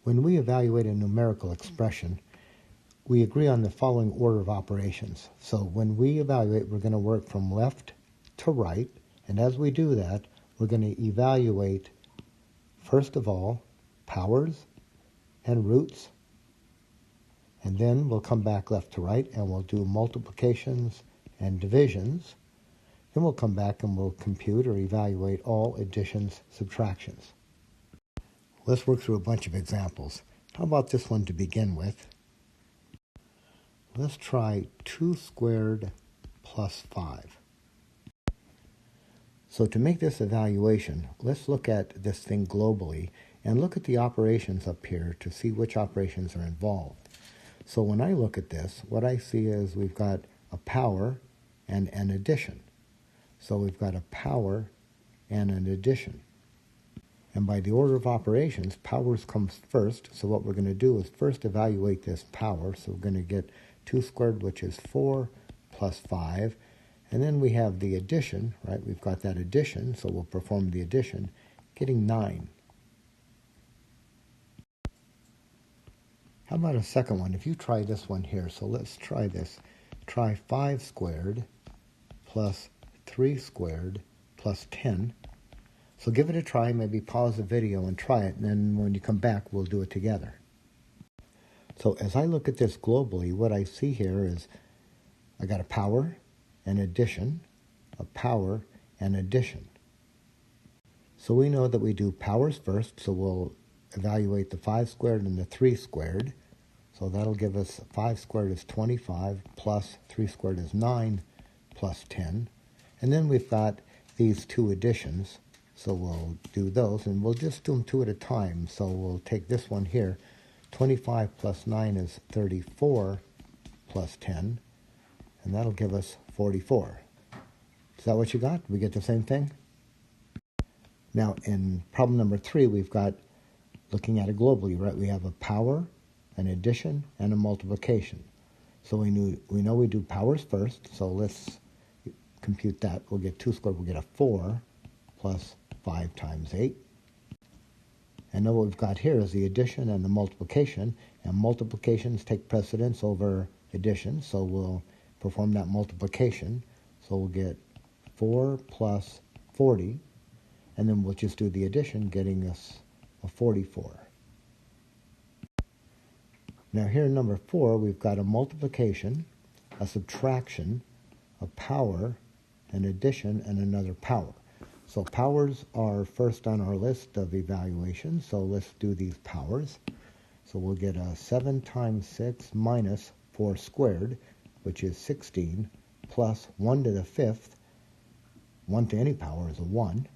When we evaluate a numerical expression, we agree on the following order of operations. So when we evaluate, we're going to work from left to right, and as we do that, we're going to evaluate, first of all, powers and roots, and then we'll come back left to right and we'll do multiplications and divisions. Then we'll come back and we'll compute or evaluate all additions, subtractions. Let's work through a bunch of examples. How about this one to begin with? Let's try 2 squared plus 5. So to make this evaluation, let's look at this thing globally and look at the operations up here to see which operations are involved. So when I look at this, what I see is we've got a power and an addition. So we've got a power and an addition. And by the order of operations, powers comes first. So what we're going to do is first evaluate this power. So we're going to get 2 squared, which is 4, plus 5. And then we have the addition, right? We've got that addition, so we'll perform the addition, getting 9. How about a second one? If you try this one here, so let's try this. Try 5 squared plus 3 squared plus 10. So give it a try, maybe pause the video and try it, and then when you come back, we'll do it together. So as I look at this globally, what I see here is I got a power, an addition, a power, and addition. So we know that we do powers first, so we'll evaluate the 5 squared and the 3 squared. So that'll give us 5 squared is 25, plus 3 squared is 9, plus 10. And then we've got these two additions, so we'll do those, and we'll just do them 2 at a time. So we'll take this one here. 25 plus 9 is 34, plus 10, and that'll give us 44. Is that what you got? We get the same thing? Now, in problem number 3, we've got, looking at it globally, right? We have a power, an addition, and a multiplication. So we know we do powers first, so let's compute that. We'll get 2 squared, we'll get a 4, plus 5 times 8. And now what we've got here is the addition and the multiplication, and multiplications take precedence over addition, so we'll perform that multiplication. So we'll get 4 plus 40, and then we'll just do the addition, getting us a 44. Now here in number 4, we've got a multiplication, a subtraction, a power, an addition, and another power. So powers are first on our list of evaluations, so let's do these powers. So we'll get a 7 times 6 minus 4 squared, which is 16, plus 1 to the 5th. 1 to any power is a 1.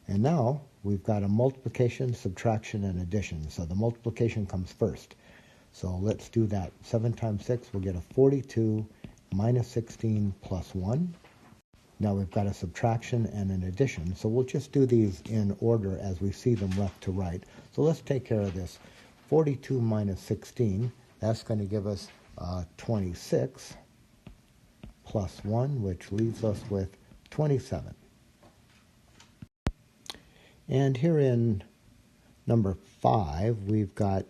And now we've got a multiplication, subtraction, and addition. So the multiplication comes first. So let's do that. 7 times 6, we'll get a 42 minus 16 plus 1. Now we've got a subtraction and an addition. So we'll just do these in order as we see them left to right. So let's take care of this. 42 minus 16, that's going to give us 26 plus 1, which leaves us with 27. And here in number 5, we've got,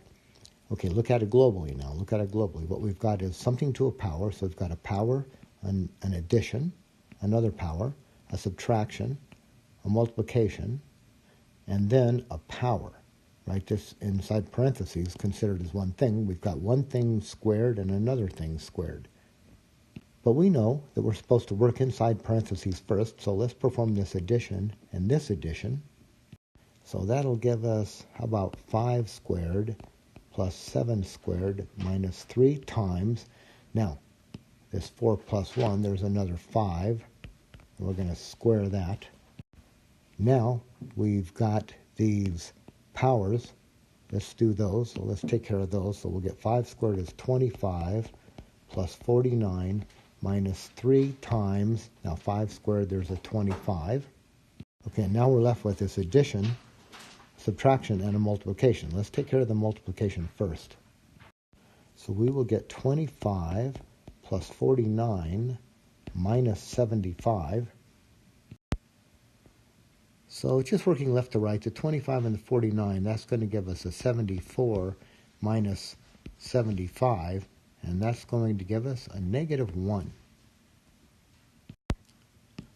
okay, look at it globally now. Look at it globally. What we've got is something to a power. So we've got a power, an addition, another power, a subtraction, a multiplication, and then a power. Right? This inside parentheses considered as one thing. We've got one thing squared and another thing squared. But we know that we're supposed to work inside parentheses first, so let's perform this addition and this addition. So that'll give us, how about 5 squared plus 7 squared minus 3 times. Now, this 4 plus 1, there's another 5. And we're going to square that. Now, we've got these powers. Let's do those. So let's take care of those. So we'll get 5 squared is 25 plus 49 minus 3 times, now 5 squared, there's a 25. Okay, now we're left with this addition, subtraction, and a multiplication. Let's take care of the multiplication first. So we will get 25 plus 49 minus 75. So just working left to right, the 25 and the 49, that's going to give us a 74 minus 75, and that's going to give us a negative 1.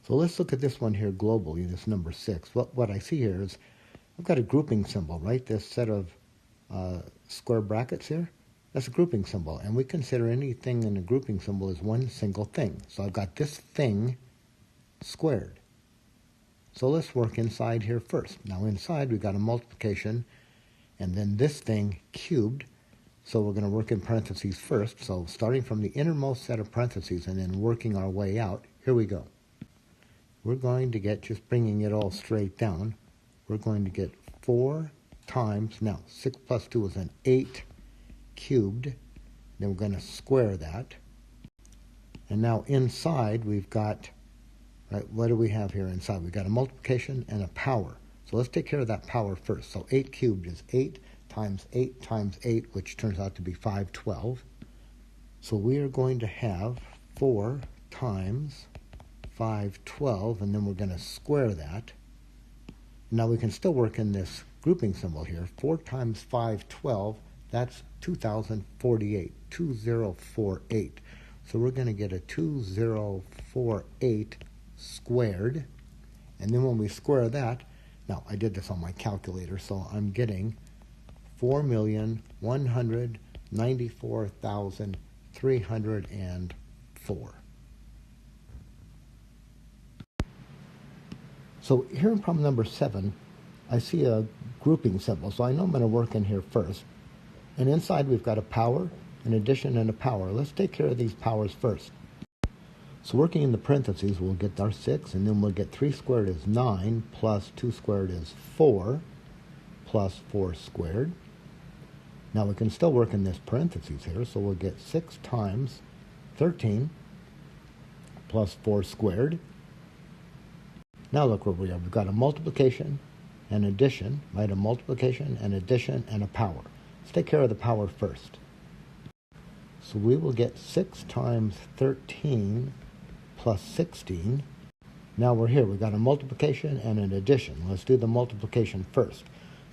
So let's look at this one here globally, this number 6. What I see here is I've got a grouping symbol, right? This set of square brackets here, that's a grouping symbol, and we consider anything in a grouping symbol as one single thing. So I've got this thing squared. So let's work inside here first. Now inside we've got a multiplication and then this thing cubed. So we're going to work in parentheses first. So starting from the innermost set of parentheses and then working our way out, here we go. We're going to get, just bringing it all straight down, we're going to get 4 times, now 6 plus 2 is an 8 cubed. Then we're going to square that. And now inside we've got, right, what do we have here inside? We've got a multiplication and a power. So let's take care of that power first. So 8 cubed is 8 times 8 times 8, which turns out to be 512. So we are going to have 4 times 512, and then we're going to square that. Now we can still work in this grouping symbol here. 4 times 512, that's 2048, 2048. So we're going to get a 2048 squared, and then when we square that, now I did this on my calculator, so I'm getting 4,194,304. So here in problem number 7, I see a grouping symbol, so I know I'm going to work in here first. And inside we've got a power, an addition, and a power. Let's take care of these powers first. So working in the parentheses, we'll get our 6, and then we'll get 3 squared is 9, plus 2 squared is 4, plus 4 squared. Now we can still work in this parentheses here, so we'll get 6 times 13, plus 4 squared. Now look where we are. We've got a multiplication and addition, right? A multiplication, an addition, and a power. Let's take care of the power first. So we will get 6 times 13 plus 16. Now we're here. We've got a multiplication and an addition. Let's do the multiplication first.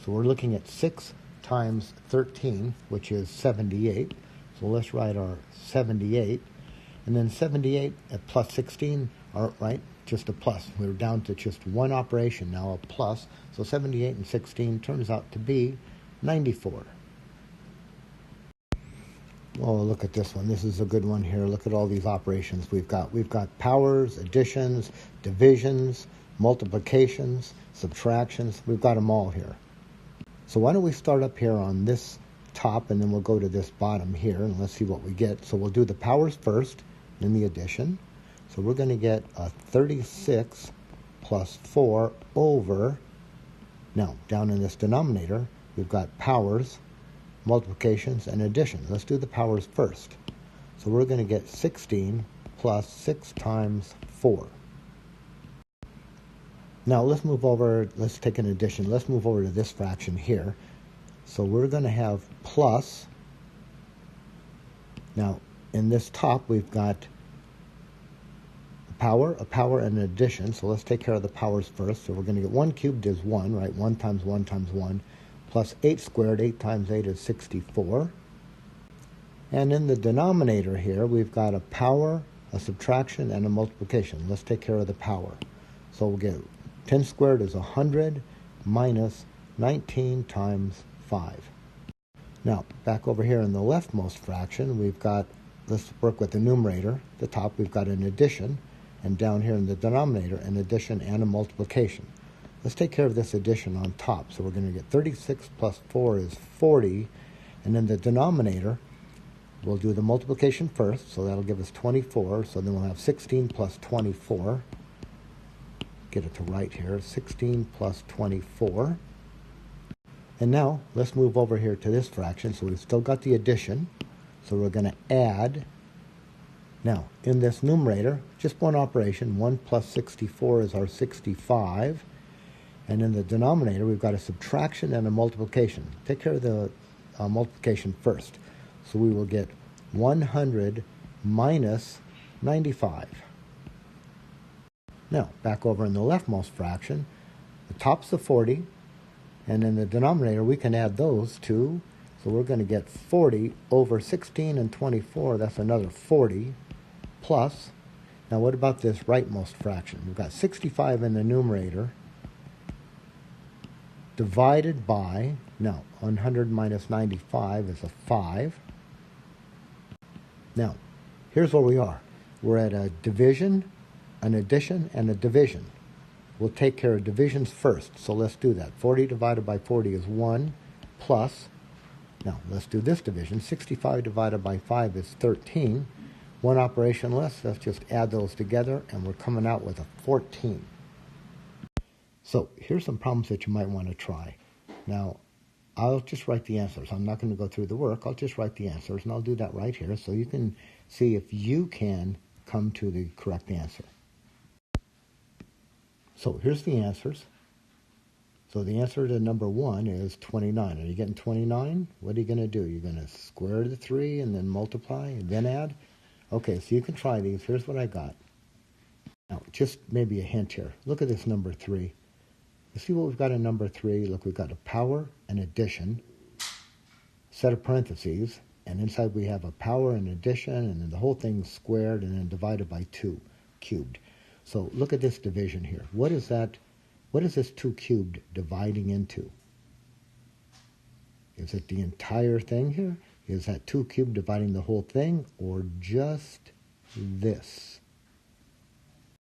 So we're looking at 6 times 13, which is 78. So let's write our 78. And then 78 plus 16, right? Just a plus. We're down to just one operation now, a plus. So 78 and 16 turns out to be 94. Oh, look at this one. This is a good one here. Look at all these operations we've got. We've got powers, additions, divisions, multiplications, subtractions. We've got them all here. So why don't we start up here on this top, and then we'll go to this bottom here, and let's see what we get. So we'll do the powers first, then the addition. So we're going to get a 36 plus 4 over, now down in this denominator, we've got powers, multiplications, and additions. Let's do the powers first. So we're going to get 16 plus 6 times 4. Now let's move over, let's take an addition. Let's move over to this fraction here. So we're going to have plus, now in this top we've got a power, and an addition. So let's take care of the powers first. So we're going to get 1 cubed is 1, right? 1 times 1 times 1. Plus 8 squared, 8 times 8 is 64. And in the denominator here, we've got a power, a subtraction, and a multiplication. Let's take care of the power. So we'll get 10 squared is 100 minus 19 times 5. Now, back over here in the leftmost fraction, we've got, let's work with the numerator. At the top, we've got an addition. And down here in the denominator, an addition and a multiplication. Let's take care of this addition on top. So we're going to get 36 plus 4 is 40. And in the denominator, we'll do the multiplication first. So that'll give us 24. So then we'll have 16 plus 24. Get it to right here. 16 plus 24. And now let's move over here to this fraction. So we've still got the addition. So we're going to add. Now, in this numerator, just one operation. 1 plus 64 is our 65. And in the denominator, we've got a subtraction and a multiplication. Take care of the multiplication first. So we will get 100 minus 95. Now, back over in the leftmost fraction, The top's the 40, and in the denominator we can add those two. So we're going to get 40 over 16 and 24. That's another 40 plus. Now what about this rightmost fraction? We've got 65 in the numerator divided by, now 100 minus 95 is a 5. Now, here's where we are. We're at a division, an addition, and a division. We'll take care of divisions first, so let's do that. 40 divided by 40 is 1 plus, now let's do this division. 65 divided by 5 is 13. One operation less, let's just add those together, and we're coming out with a 14. So here's some problems that you might want to try. Now, I'll just write the answers. I'm not going to go through the work. I'll just write the answers, and I'll do that right here so you can see if you can come to the correct answer. So here's the answers. So the answer to number 1 is 29. Are you getting 29? What are you going to do? You're going to square the 3 and then multiply and then add? Okay, so you can try these. Here's what I got. Now, just maybe a hint here. Look at this number 3. You see what we've got in number 3? Look, we've got a power, an addition, set of parentheses, and inside we have a power and addition, and then the whole thing's squared and then divided by 2, cubed. So look at this division here. What is that? What is this 2 cubed dividing into? Is it the entire thing here? Is that 2 cubed dividing the whole thing, or just this?